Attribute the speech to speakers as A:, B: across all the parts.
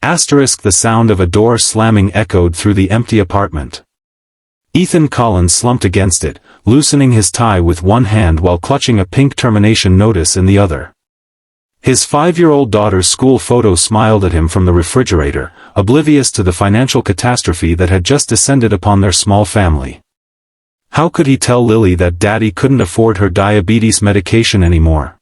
A: Asterisk the sound of a door slamming echoed through the empty apartment. Ethan Collins slumped against it, loosening his tie with one hand while clutching a pink termination notice in the other. His 5-year-old daughter's school photo smiled at him from the refrigerator, oblivious to the financial catastrophe that had just descended upon their small family. How could he tell Lily that Daddy couldn't afford her diabetes medication anymore?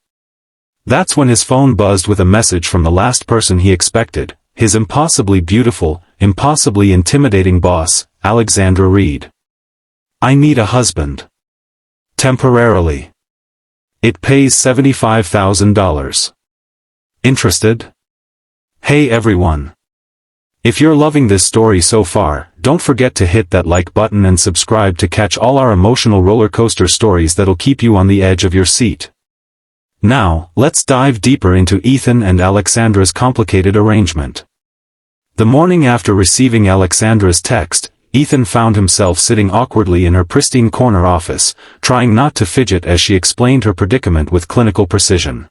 A: That's when his phone buzzed with a message from the last person he expected, his impossibly beautiful, impossibly intimidating boss, Alexandra Reed. "I need a husband. Temporarily. It pays $75,000. Interested?" Hey everyone. If you're loving this story so far, don't forget to hit that like button and subscribe to catch all our emotional roller coaster stories that'll keep you on the edge of your seat. Now, let's dive deeper into Ethan and Alexandra's complicated arrangement. The morning after receiving Alexandra's text, Ethan found himself sitting awkwardly in her pristine corner office, trying not to fidget as she explained her predicament with clinical precision.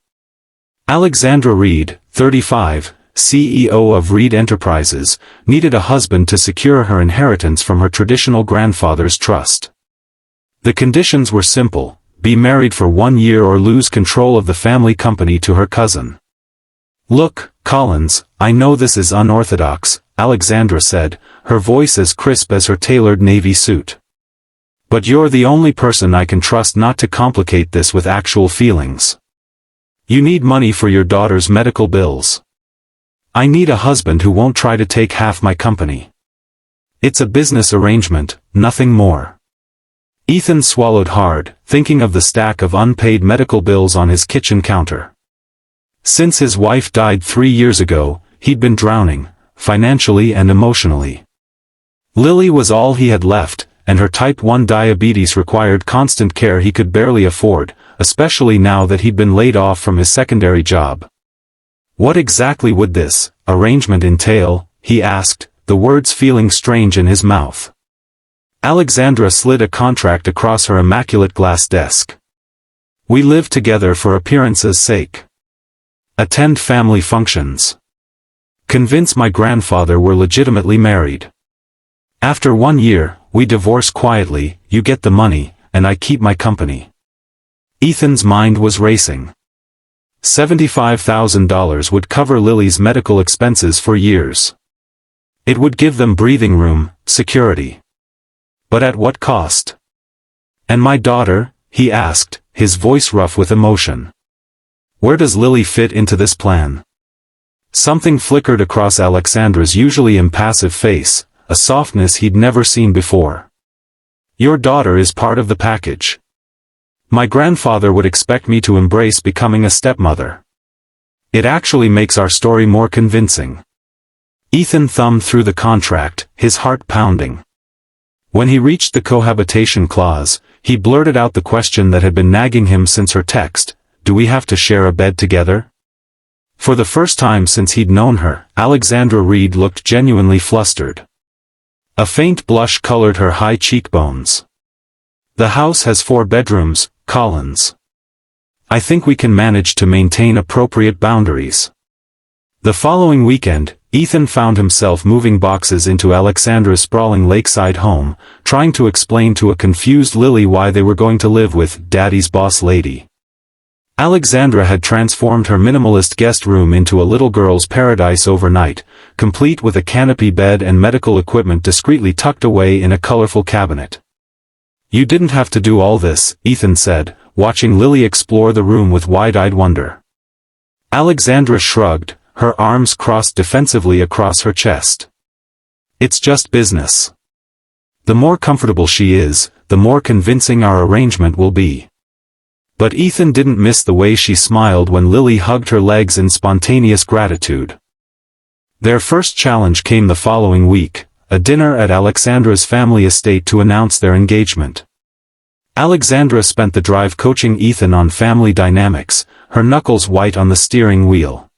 A: Alexandra Reed, 35, CEO of Reed Enterprises, needed a husband to secure her inheritance from her traditional grandfather's trust. The conditions were simple: be married for 1 year or lose control of the family company to her cousin. "Look, Collins, I know this is unorthodox," Alexandra said, her voice as crisp as her tailored navy suit. "But you're the only person I can trust not to complicate this with actual feelings. You need money for your daughter's medical bills. I need a husband who won't try to take half my company. It's a business arrangement, nothing more." Ethan swallowed hard, thinking of the stack of unpaid medical bills on his kitchen counter. Since his wife died 3 years ago, he'd been drowning, financially and emotionally. Lily was all he had left, and her type 1 diabetes required constant care he could barely afford, especially now that he'd been laid off from his secondary job. What exactly would this arrangement entail, he asked, the words feeling strange in his mouth. Alexandra slid a contract across her immaculate glass desk. "We live together for appearance's sake. Attend family functions. Convince my grandfather we're legitimately married. After 1 year, we divorce quietly, you get the money, and I keep my company." Ethan's mind was racing. $75,000 would cover Lily's medical expenses for years. It would give them breathing room, security. But at what cost? "And my daughter?" he asked, his voice rough with emotion. "Where does Lily fit into this plan?" Something flickered across Alexandra's usually impassive face, a softness he'd never seen before. "Your daughter is part of the package. My grandfather would expect me to embrace becoming a stepmother. It actually makes our story more convincing." Ethan thumbed through the contract, his heart pounding. When he reached the cohabitation clause, he blurted out the question that had been nagging him since her text: "Do we have to share a bed together?" For the first time since he'd known her, Alexandra Reed looked genuinely flustered. A faint blush colored her high cheekbones. "The house has 4 bedrooms, Collins. I think we can manage to maintain appropriate boundaries." The following weekend, Ethan found himself moving boxes into Alexandra's sprawling lakeside home, trying to explain to a confused Lily why they were going to live with Daddy's boss lady. Alexandra had transformed her minimalist guest room into a little girl's paradise overnight, complete with a canopy bed and medical equipment discreetly tucked away in a colorful cabinet. "You didn't have to do all this," Ethan said, watching Lily explore the room with wide-eyed wonder. Alexandra shrugged, her arms crossed defensively across her chest. "It's just business. The more comfortable she is, the more convincing our arrangement will be." But Ethan didn't miss the way she smiled when Lily hugged her legs in spontaneous gratitude. Their first challenge came the following week, a dinner at Alexandra's family estate to announce their engagement. Alexandra spent the drive coaching Ethan on family dynamics, her knuckles white on the steering wheel.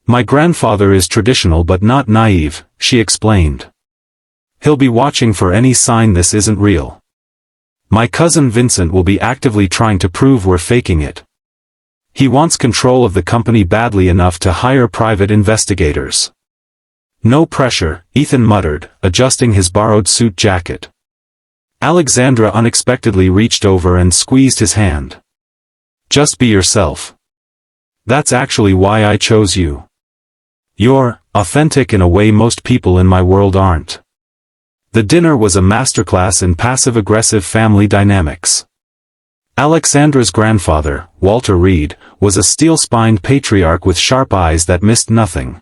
A: "My grandfather is traditional but not naive," she explained. "He'll be watching for any sign this isn't real. My cousin Vincent will be actively trying to prove we're faking it. He wants control of the company badly enough to hire private investigators. No pressure, Ethan muttered, adjusting his borrowed suit jacket. Alexandra unexpectedly reached over and squeezed his hand. Just be yourself. That's actually why I chose you. You're authentic in a way most people in my world aren't. The dinner was a masterclass in passive-aggressive family dynamics. Alexandra's grandfather, Walter Reed, was a steel-spined patriarch with sharp eyes that missed nothing.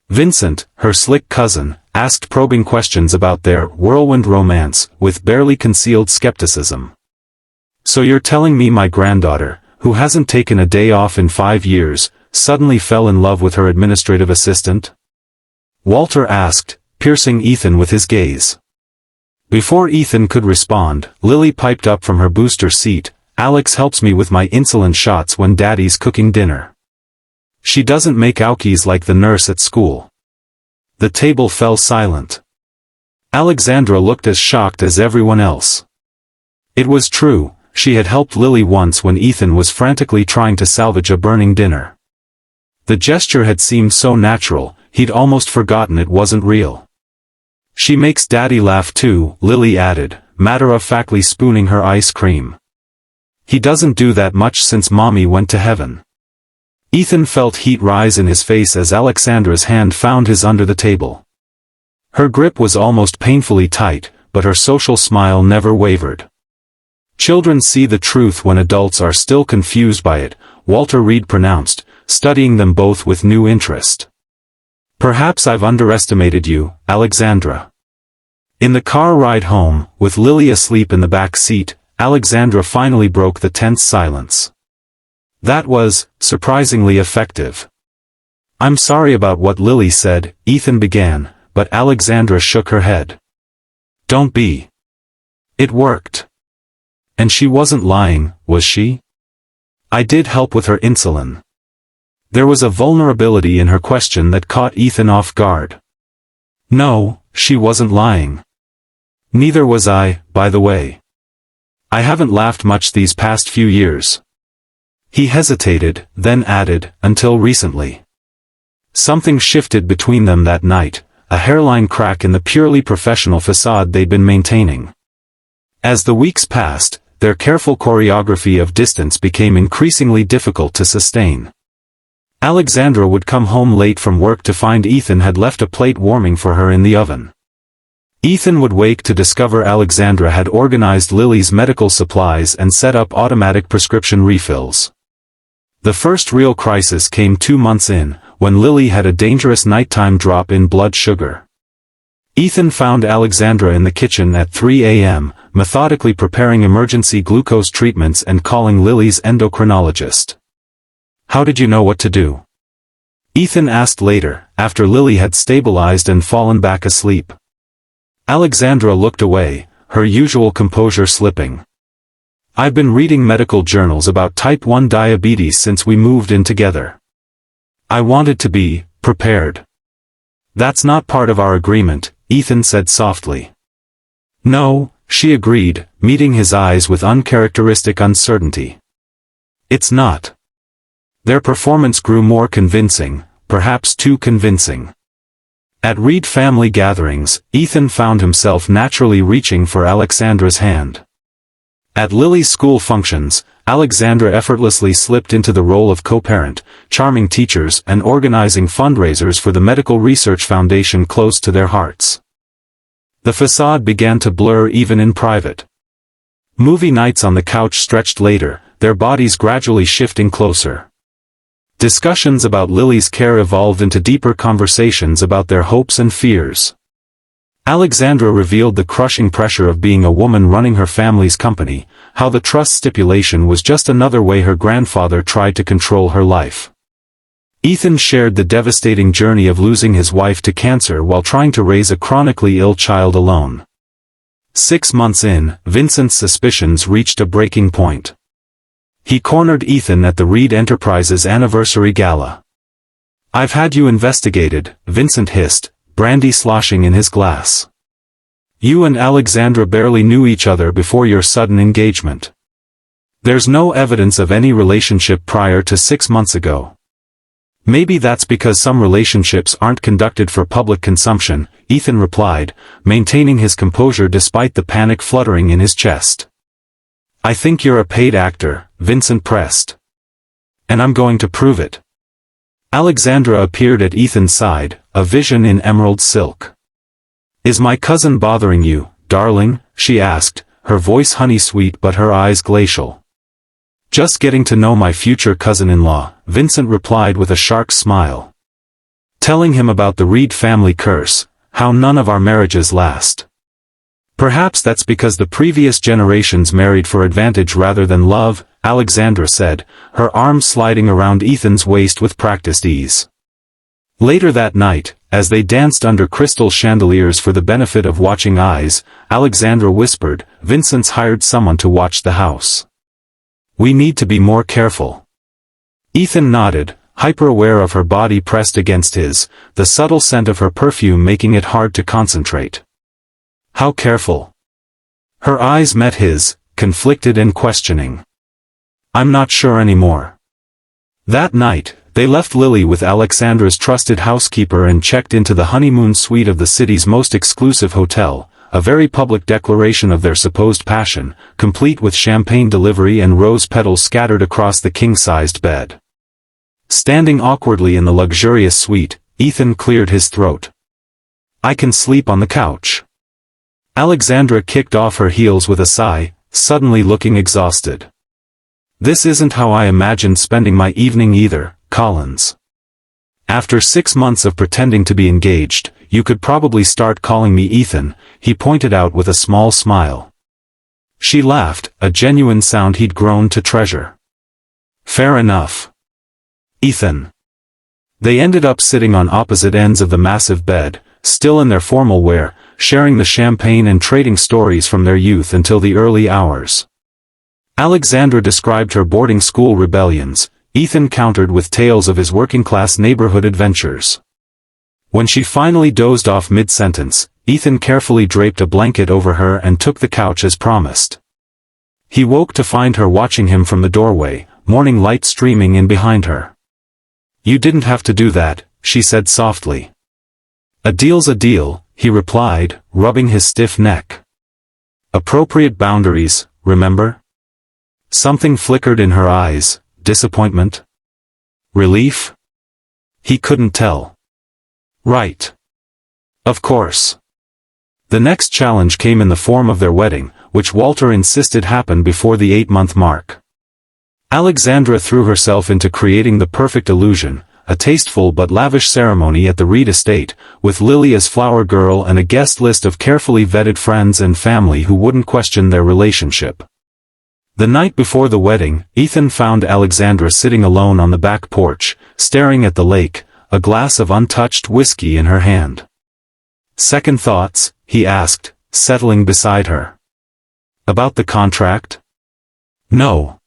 A: Vincent, her slick cousin, asked probing questions about their whirlwind romance, with barely concealed skepticism. So you're telling me my granddaughter, who hasn't taken a day off in 5 years, suddenly fell in love with her administrative assistant? Walter asked, piercing Ethan with his gaze. Before Ethan could respond, Lily piped up from her booster seat, Alex helps me with my insulin shots when Daddy's cooking dinner. She doesn't make Aukis like the nurse at school. The table fell silent. Alexandra looked as shocked as everyone else. It was true, she had helped Lily once when Ethan was frantically trying to salvage a burning dinner. The gesture had seemed so natural, he'd almost forgotten it wasn't real. She makes Daddy laugh too, Lily added, matter-of-factly spooning her ice cream. He doesn't do that much since Mommy went to heaven. Ethan felt heat rise in his face as Alexandra's hand found his under the table. Her grip was almost painfully tight, but her social smile never wavered. Children see the truth when adults are still confused by it, Walter Reed pronounced, studying them both with new interest. Perhaps I've underestimated you, Alexandra. In the car ride home, with Lily asleep in the back seat, Alexandra finally broke the tense silence. That was, surprisingly effective. I'm sorry about what Lily said, Ethan began, but Alexandra shook her head. Don't be. It worked. And she wasn't lying, was she? I did help with her insulin. There was a vulnerability in her question that caught Ethan off guard. No, she wasn't lying. Neither was I, by the way. I haven't laughed much these past few years. He hesitated, then added, until recently. Something shifted between them that night, a hairline crack in the purely professional facade they'd been maintaining. As the weeks passed, their careful choreography of distance became increasingly difficult to sustain. Alexandra would come home late from work to find Ethan had left a plate warming for her in the oven. Ethan would wake to discover Alexandra had organized Lily's medical supplies and set up automatic prescription refills. The first real crisis came 2 months in, when Lily had a dangerous nighttime drop in blood sugar. Ethan found Alexandra in the kitchen at 3 a.m., methodically preparing emergency glucose treatments and calling Lily's endocrinologist. How did you know what to do? Ethan asked later, after Lily had stabilized and fallen back asleep. Alexandra looked away, her usual composure slipping. I've been reading medical journals about type 1 diabetes since we moved in together. I wanted to be prepared. That's not part of our agreement, Ethan said softly. No, she agreed, meeting his eyes with uncharacteristic uncertainty. It's not. Their performance grew more convincing, perhaps too convincing. At Reed family gatherings, Ethan found himself naturally reaching for Alexandra's hand. At Lily's school functions, Alexandra effortlessly slipped into the role of co-parent, charming teachers and organizing fundraisers for the Medical Research Foundation close to their hearts. The facade began to blur even in private. Movie nights on the couch stretched later, their bodies gradually shifting closer. Discussions about Lily's care evolved into deeper conversations about their hopes and fears. Alexandra revealed the crushing pressure of being a woman running her family's company, how the trust stipulation was just another way her grandfather tried to control her life. Ethan shared the devastating journey of losing his wife to cancer while trying to raise a chronically ill child alone. 6 months in, Vincent's suspicions reached a breaking point. He cornered Ethan at the Reed Enterprises anniversary gala. I've had you investigated, Vincent hissed, brandy sloshing in his glass. You and Alexandra barely knew each other before your sudden engagement. There's no evidence of any relationship prior to 6 months ago. Maybe that's because some relationships aren't conducted for public consumption, Ethan replied, maintaining his composure despite the panic fluttering in his chest. I think you're a paid actor, Vincent pressed. And I'm going to prove it. Alexandra appeared at Ethan's side, a vision in emerald silk. Is my cousin bothering you, darling? She asked, her voice honey-sweet but her eyes glacial. Just getting to know my future cousin-in-law, Vincent replied with a sharp smile. Telling him about the Reed family curse, how none of our marriages last. Perhaps that's because the previous generations married for advantage rather than love, Alexandra said, her arms sliding around Ethan's waist with practiced ease. Later that night, as they danced under crystal chandeliers for the benefit of watching eyes, Alexandra whispered, Vincent's hired someone to watch the house. We need to be more careful. Ethan nodded, hyper-aware of her body pressed against his, the subtle scent of her perfume making it hard to concentrate. How careful? Her eyes met his, conflicted and questioning. I'm not sure anymore. That night, they left Lily with Alexandra's trusted housekeeper and checked into the honeymoon suite of the city's most exclusive hotel, a very public declaration of their supposed passion, complete with champagne delivery and rose petals scattered across the king-sized bed. Standing awkwardly in the luxurious suite, Ethan cleared his throat. I can sleep on the couch. Alexandra kicked off her heels with a sigh, suddenly looking exhausted. This isn't how I imagined spending my evening either, Collins. After 6 months of pretending to be engaged, you could probably start calling me Ethan, he pointed out with a small smile. She laughed, a genuine sound he'd grown to treasure. Fair enough. Ethan. They ended up sitting on opposite ends of the massive bed, still in their formal wear, sharing the champagne and trading stories from their youth until the early hours. Alexandra described her boarding school rebellions, Ethan countered with tales of his working-class neighborhood adventures. When she finally dozed off mid-sentence, Ethan carefully draped a blanket over her and took the couch as promised. He woke to find her watching him from the doorway, morning light streaming in behind her. You didn't have to do that, she said softly. A deal's a deal, he replied, rubbing his stiff neck. Appropriate boundaries, remember? Something flickered in her eyes, disappointment? Relief? He couldn't tell. Right. Of course. The next challenge came in the form of their wedding, which Walter insisted happen before the 8-month mark. Alexandra threw herself into creating the perfect illusion, a tasteful but lavish ceremony at the Reed estate, with Lily as flower girl and a guest list of carefully vetted friends and family who wouldn't question their relationship. The night before the wedding, Ethan found Alexandra sitting alone on the back porch, staring at the lake, a glass of untouched whiskey in her hand. Second thoughts, he asked, settling beside her. About the contract? No.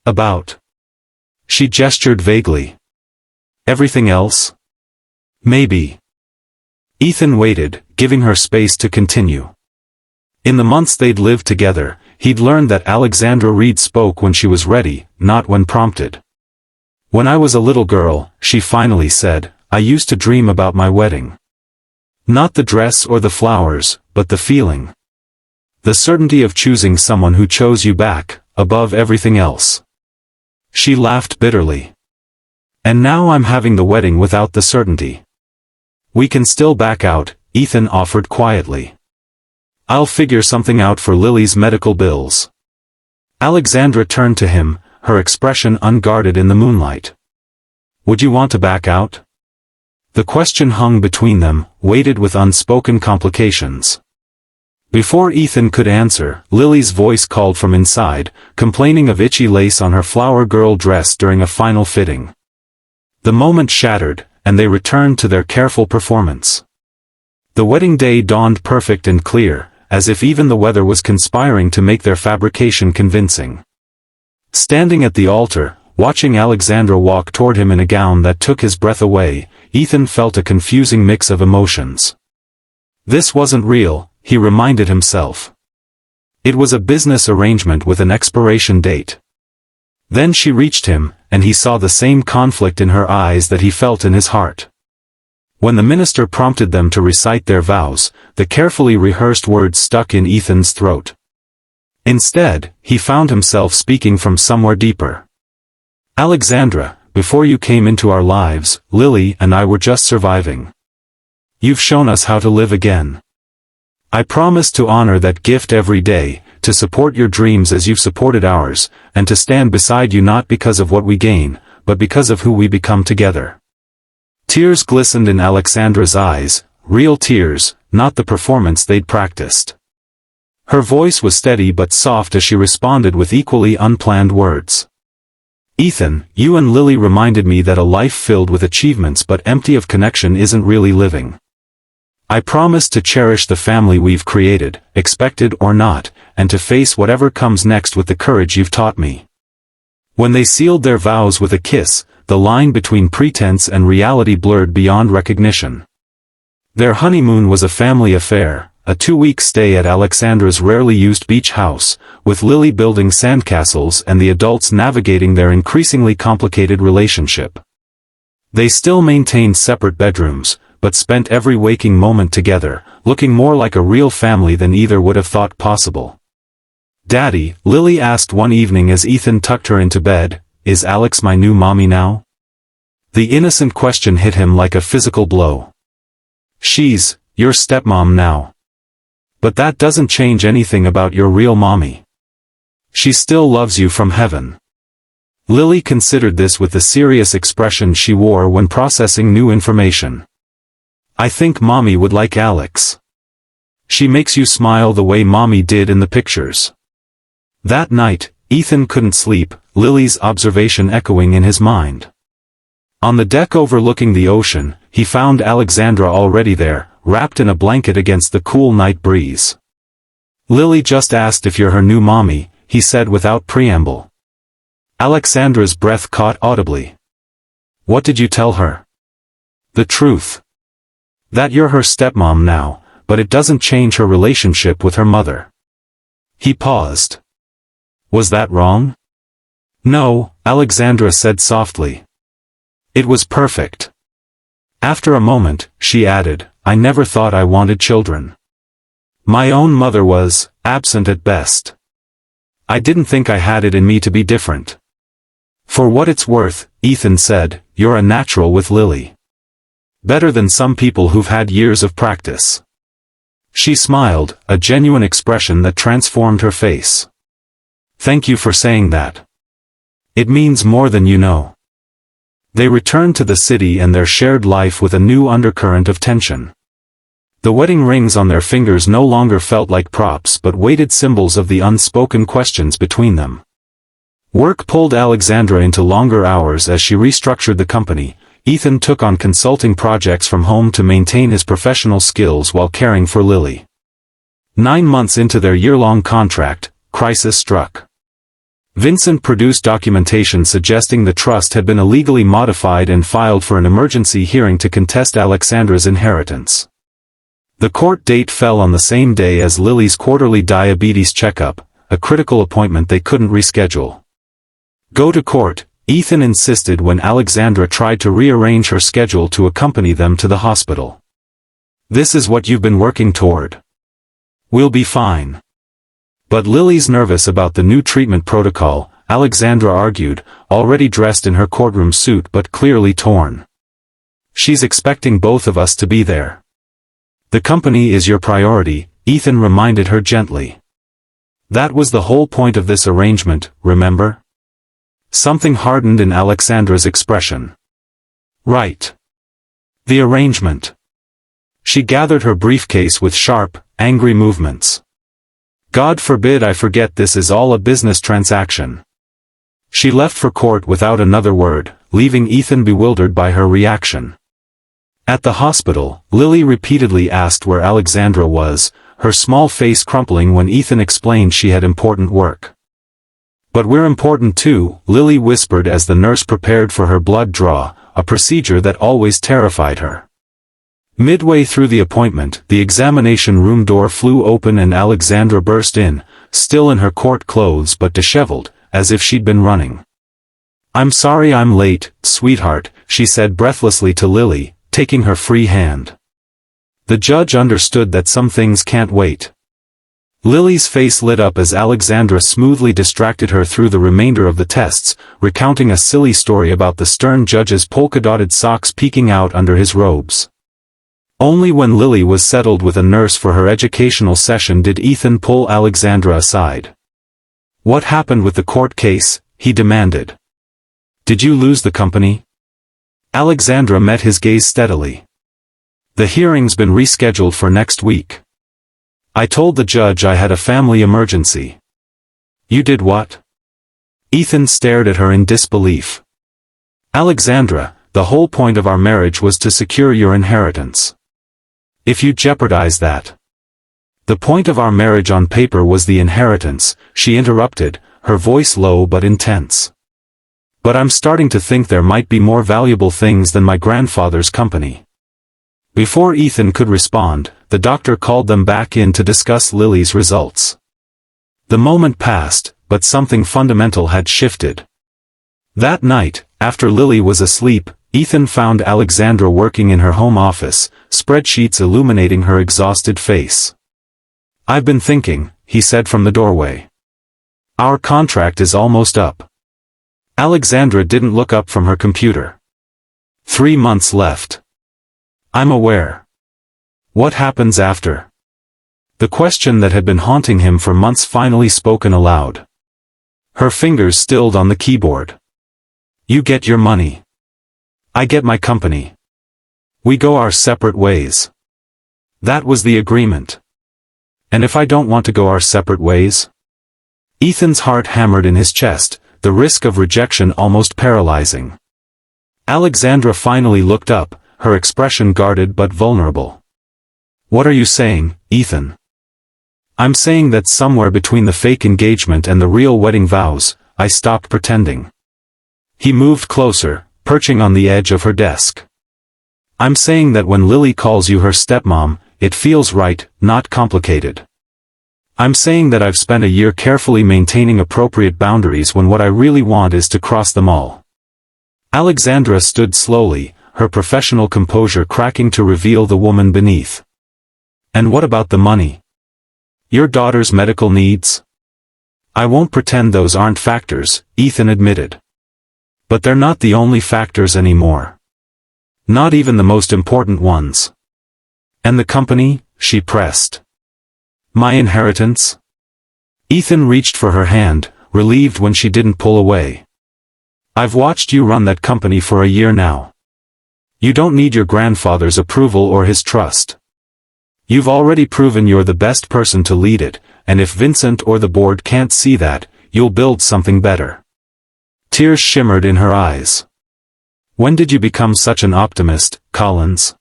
A: About. She gestured vaguely. Everything else? Maybe. Ethan waited, giving her space to continue. In the months they'd lived together, he'd learned that Alexandra Reed spoke when she was ready, not when prompted. When I was a little girl, she finally said, I used to dream about my wedding. Not the dress or the flowers, but the feeling. The certainty of choosing someone who chose you back, above everything else. She laughed bitterly. And now I'm having the wedding without the certainty. We can still back out, Ethan offered quietly. I'll figure something out for Lily's medical bills. Alexandra turned to him, her expression unguarded in the moonlight. Would you want to back out? The question hung between them, weighted with unspoken complications. Before Ethan could answer, Lily's voice called from inside, complaining of itchy lace on her flower girl dress during a final fitting. The moment shattered, and they returned to their careful performance. The wedding day dawned perfect and clear, as if even the weather was conspiring to make their fabrication convincing. Standing at the altar, watching Alexandra walk toward him in a gown that took his breath away, Ethan felt a confusing mix of emotions. This wasn't real, he reminded himself. It was a business arrangement with an expiration date. Then she reached him, and he saw the same conflict in her eyes that he felt in his heart. When the minister prompted them to recite their vows, the carefully rehearsed words stuck in Ethan's throat. Instead, he found himself speaking from somewhere deeper. Alexandra, before you came into our lives, Lily and I were just surviving. You've shown us how to live again. I promise to honor that gift every day, to support your dreams as you've supported ours, and to stand beside you not because of what we gain, but because of who we become together. Tears glistened in Alexandra's eyes, real tears, not the performance they'd practiced. Her voice was steady but soft as she responded with equally unplanned words. Ethan, you and Lily reminded me that a life filled with achievements but empty of connection isn't really living. I promise to cherish the family we've created, expected or not, and to face whatever comes next with the courage you've taught me. When they sealed their vows with a kiss, the line between pretense and reality blurred beyond recognition. Their honeymoon was a family affair, a 2-week stay at Alexandra's rarely used beach house, with Lily building sandcastles and the adults navigating their increasingly complicated relationship. They still maintained separate bedrooms, but spent every waking moment together, looking more like a real family than either would have thought possible. Daddy, Lily asked one evening as Ethan tucked her into bed, is Alex my new mommy now? The innocent question hit him like a physical blow. She's your stepmom now. But that doesn't change anything about your real mommy. She still loves you from heaven. Lily considered this with the serious expression she wore when processing new information. I think mommy would like Alex. She makes you smile the way mommy did in the pictures. That night, Ethan couldn't sleep, Lily's observation echoing in his mind. On the deck overlooking the ocean, he found Alexandra already there, wrapped in a blanket against the cool night breeze. Lily just asked if you're her new mommy, he said without preamble. Alexandra's breath caught audibly. What did you tell her? The truth. That you're her stepmom now, but it doesn't change her relationship with her mother. He paused. Was that wrong? No, Alexandra said softly. It was perfect. After a moment, she added, I never thought I wanted children. My own mother was absent at best. I didn't think I had it in me to be different. For what it's worth, Ethan said, you're a natural with Lily. Better than some people who've had years of practice. She smiled, a genuine expression that transformed her face. Thank you for saying that. It means more than you know. They returned to the city and their shared life with a new undercurrent of tension. The wedding rings on their fingers no longer felt like props but weighted symbols of the unspoken questions between them. Work pulled Alexandra into longer hours as she restructured the company. Ethan took on consulting projects from home to maintain his professional skills while caring for Lily. 9 months into their year-long contract, crisis struck. Vincent produced documentation suggesting the trust had been illegally modified and filed for an emergency hearing to contest Alexandra's inheritance. The court date fell on the same day as Lily's quarterly diabetes checkup, a critical appointment they couldn't reschedule. Go to court, Ethan insisted when Alexandra tried to rearrange her schedule to accompany them to the hospital. This is what you've been working toward. We'll be fine. But Lily's nervous about the new treatment protocol, Alexandra argued, already dressed in her courtroom suit but clearly torn. She's expecting both of us to be there. The company is your priority, Ethan reminded her gently. That was the whole point of this arrangement, remember? Something hardened in Alexandra's expression. Right. The arrangement. She gathered her briefcase with sharp, angry movements. God forbid I forget this is all a business transaction. She left for court without another word, leaving Ethan bewildered by her reaction. At the hospital, Lily repeatedly asked where Alexandra was, her small face crumpling when Ethan explained she had important work. But we're important too, Lily whispered as the nurse prepared for her blood draw, a procedure that always terrified her. Midway through the appointment, the examination room door flew open and Alexandra burst in, still in her court clothes but disheveled, as if she'd been running. "I'm sorry I'm late, sweetheart," she said breathlessly to Lily, taking her free hand. The judge understood that some things can't wait. Lily's face lit up as Alexandra smoothly distracted her through the remainder of the tests, recounting a silly story about the stern judge's polka-dotted socks peeking out under his robes. Only when Lily was settled with a nurse for her educational session did Ethan pull Alexandra aside. "What happened with the court case?" he demanded. "Did you lose the company?" Alexandra met his gaze steadily. "The hearing's been rescheduled for next week. I told the judge I had a family emergency." "You did what?" Ethan stared at her in disbelief. "Alexandra, the whole point of our marriage was to secure your inheritance. If you jeopardize that—" "The point of our marriage on paper was the inheritance," she interrupted, her voice low but intense. "But I'm starting to think there might be more valuable things than my grandfather's company." Before Ethan could respond, the doctor called them back in to discuss Lily's results. The moment passed, but something fundamental had shifted. That night, after Lily was asleep, Ethan found Alexandra working in her home office, spreadsheets illuminating her exhausted face. "I've been thinking," he said from the doorway. "Our contract is almost up." Alexandra didn't look up from her computer. 3 months left. "I'm aware. What happens after?" The question that had been haunting him for months finally spoken aloud. Her fingers stilled on the keyboard. "You get your money. I get my company. We go our separate ways." That was the agreement. "And if I don't want to go our separate ways?" Ethan's heart hammered in his chest, the risk of rejection almost paralyzing. Alexandra finally looked up, her expression guarded but vulnerable. "What are you saying, Ethan?" "I'm saying that somewhere between the fake engagement and the real wedding vows, I stopped pretending." He moved closer, perching on the edge of her desk. "I'm saying that when Lily calls you her stepmom, it feels right, not complicated. I'm saying that I've spent a year carefully maintaining appropriate boundaries when what I really want is to cross them all." Alexandra stood slowly, her professional composure cracking to reveal the woman beneath. "And what about the money? Your daughter's medical needs?" "I won't pretend those aren't factors," Ethan admitted. "But they're not the only factors anymore. Not even the most important ones." "And the company?" she pressed. "My inheritance?" Ethan reached for her hand, relieved when she didn't pull away. "I've watched you run that company for a year now. You don't need your grandfather's approval or his trust. You've already proven you're the best person to lead it, and if Vincent or the board can't see that, you'll build something better." Tears shimmered in her eyes. "When did you become such an optimist, Collins?"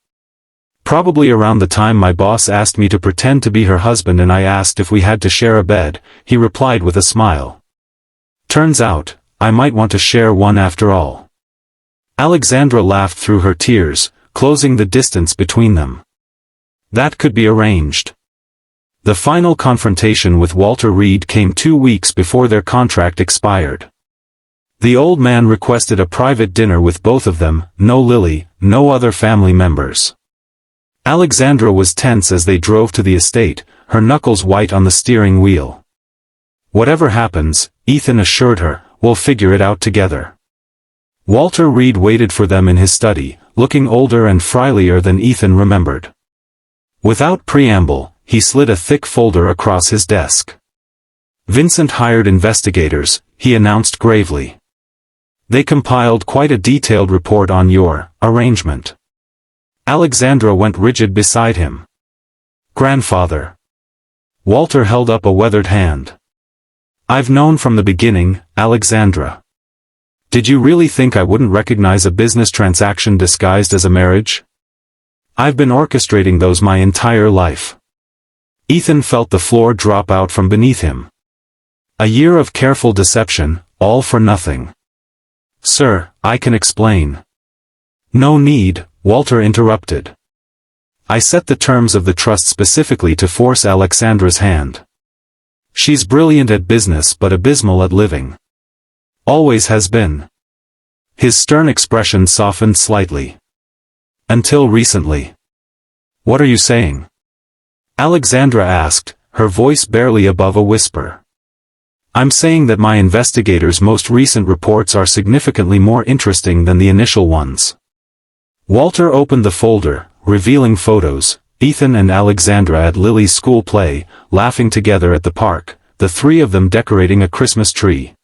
A: "Probably around the time my boss asked me to pretend to be her husband and I asked if we had to share a bed," he replied with a smile. "Turns out, I might want to share one after all." Alexandra laughed through her tears, closing the distance between them. "That could be arranged." The final confrontation with Walter Reed came 2 weeks before their contract expired. The old man requested a private dinner with both of them, no Lily, no other family members. Alexandra was tense as they drove to the estate, her knuckles white on the steering wheel. "Whatever happens," Ethan assured her, "we'll figure it out together." Walter Reed waited for them in his study, looking older and frielier than Ethan remembered. Without preamble, he slid a thick folder across his desk. "Vincent hired investigators," he announced gravely. "They compiled quite a detailed report on your arrangement." Alexandra went rigid beside him. "Grandfather." Walter held up a weathered hand. "I've known from the beginning, Alexandra. Did you really think I wouldn't recognize a business transaction disguised as a marriage? I've been orchestrating those my entire life." Ethan felt the floor drop out from beneath him. A year of careful deception, all for nothing. "Sir, I can explain." "No need," Walter interrupted. "I set the terms of the trust specifically to force Alexandra's hand. She's brilliant at business but abysmal at living. Always has been. His stern expression softened slightly. Until recently. What are you saying? Alexandra asked, her voice barely above a whisper. I'm saying that my investigators' most recent reports are significantly more interesting than the initial ones. Walter opened the folder, revealing photos, Ethan and Alexandra at Lily's school play, laughing together at the park, the three of them decorating a Christmas tree.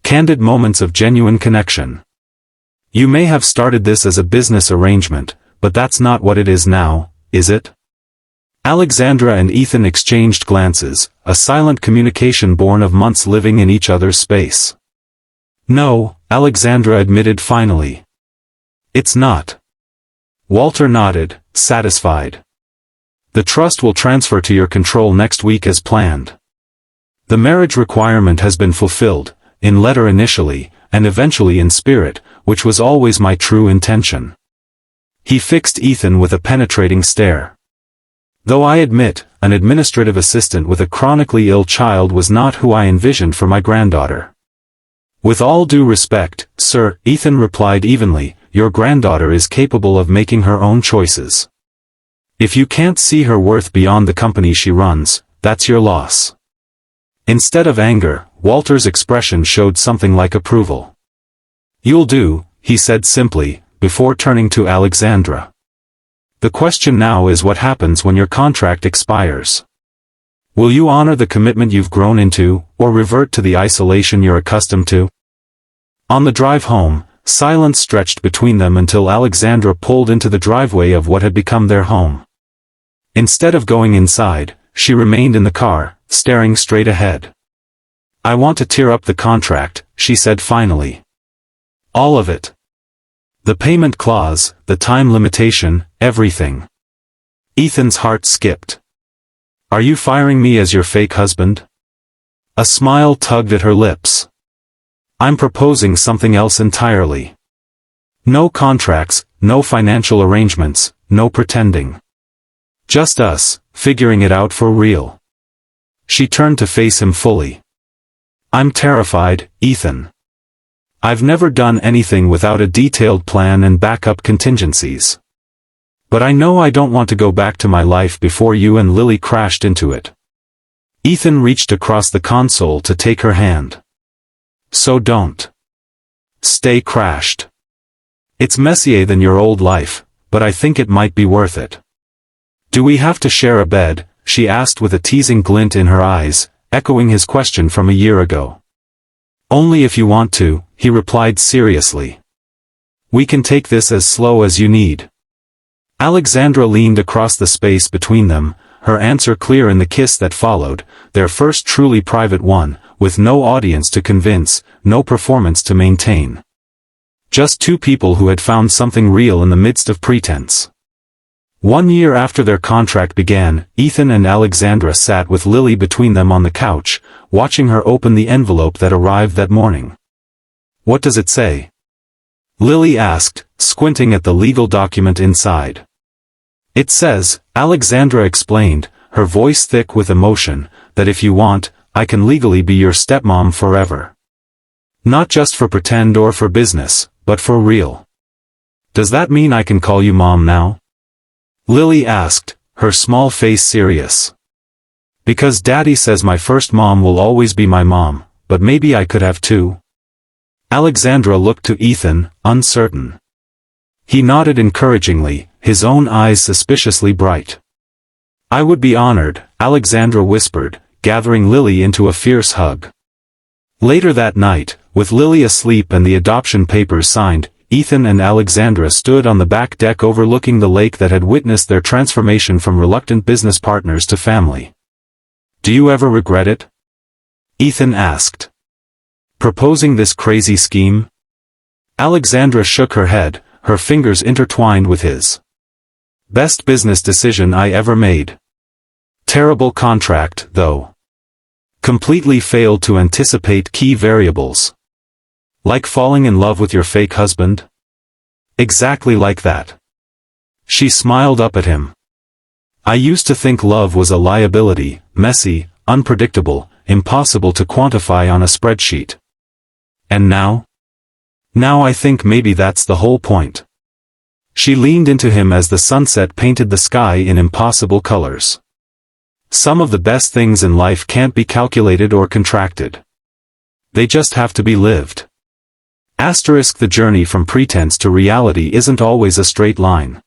A: Candid moments of genuine connection. You may have started this as a business arrangement, but that's not what it is now, is it? Alexandra and Ethan exchanged glances, a silent communication born of months living in each other's space. No, Alexandra admitted finally. It's not. Walter nodded, satisfied. The trust will transfer to your control next week as planned. The marriage requirement has been fulfilled, in letter initially, and eventually in spirit, which was always my true intention. He fixed Ethan with a penetrating stare. Though I admit, an administrative assistant with a chronically ill child was not who I envisioned for my granddaughter. With all due respect, sir, Ethan replied evenly, your granddaughter is capable of making her own choices. If you can't see her worth beyond the company she runs, that's your loss. Instead of anger, Walter's expression showed something like approval. You'll do, he said simply, before turning to Alexandra. The question now is what happens when your contract expires. Will you honor the commitment you've grown into, or revert to the isolation you're accustomed to? On the drive home, silence stretched between them until Alexandra pulled into the driveway of what had become their home. Instead of going inside, she remained in the car, staring straight ahead. I want to tear up the contract, she said finally. All of it. The payment clause, the time limitation, everything. Ethan's heart skipped. Are you firing me as your fake husband? A smile tugged at her lips. I'm proposing something else entirely. No contracts, no financial arrangements, no pretending. Just us, figuring it out for real. She turned to face him fully. I'm terrified, Ethan. I've never done anything without a detailed plan and backup contingencies. But I know I don't want to go back to my life before you and Lily crashed into it. Ethan reached across the console to take her hand. So don't. Stay crashed. It's messier than your old life, but I think it might be worth it. Do we have to share a bed? She asked with a teasing glint in her eyes, echoing his question from a year ago. Only if you want to, he replied seriously. We can take this as slow as you need. Alexandra leaned across the space between them, her answer clear in the kiss that followed, their first truly private one, with no audience to convince, no performance to maintain. Just two people who had found something real in the midst of pretense. 1 year after their contract began, Ethan and Alexandra sat with Lily between them on the couch, watching her open the envelope that arrived that morning. What does it say? Lily asked, squinting at the legal document inside. It says, Alexandra explained, her voice thick with emotion, that if you want, I can legally be your stepmom forever. Not just for pretend or for business, but for real. Does that mean I can call you mom now? Lily asked, her small face serious. Because Daddy says my first mom will always be my mom, but maybe I could have two. Alexandra looked to Ethan, uncertain. He nodded encouragingly, his own eyes suspiciously bright. I would be honored, Alexandra whispered, gathering Lily into a fierce hug. Later that night, with Lily asleep and the adoption papers signed, Ethan and Alexandra stood on the back deck overlooking the lake that had witnessed their transformation from reluctant business partners to family. Do you ever regret it? Ethan asked. Proposing this crazy scheme? Alexandra shook her head, her fingers intertwined with his. Best business decision I ever made. Terrible contract, though. Completely failed to anticipate key variables. Like falling in love with your fake husband? Exactly like that. She smiled up at him. I used to think love was a liability, messy, unpredictable, impossible to quantify on a spreadsheet. And now? Now I think maybe that's the whole point. She leaned into him as the sunset painted the sky in impossible colors. Some of the best things in life can't be calculated or contracted. They just have to be lived. The journey from pretense to reality isn't always a straight line.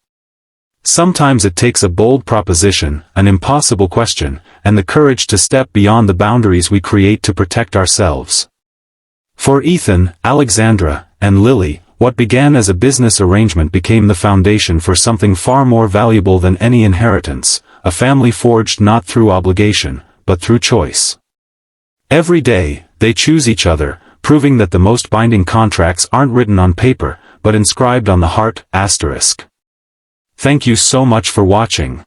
A: Sometimes it takes a bold proposition, an impossible question, and the courage to step beyond the boundaries we create to protect ourselves. For Ethan, Alexandra, and Lily, what began as a business arrangement became the foundation for something far more valuable than any inheritance, a family forged not through obligation, but through choice. Every day, they choose each other, proving that the most binding contracts aren't written on paper, but inscribed on the heart. Thank you so much for watching.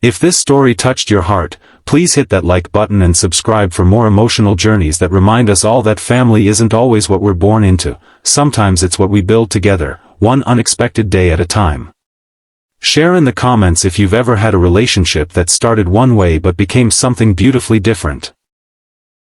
A: If this story touched your heart, please hit that like button and subscribe for more emotional journeys that remind us all that family isn't always what we're born into, sometimes it's what we build together, one unexpected day at a time. Share in the comments if you've ever had a relationship that started one way but became something beautifully different.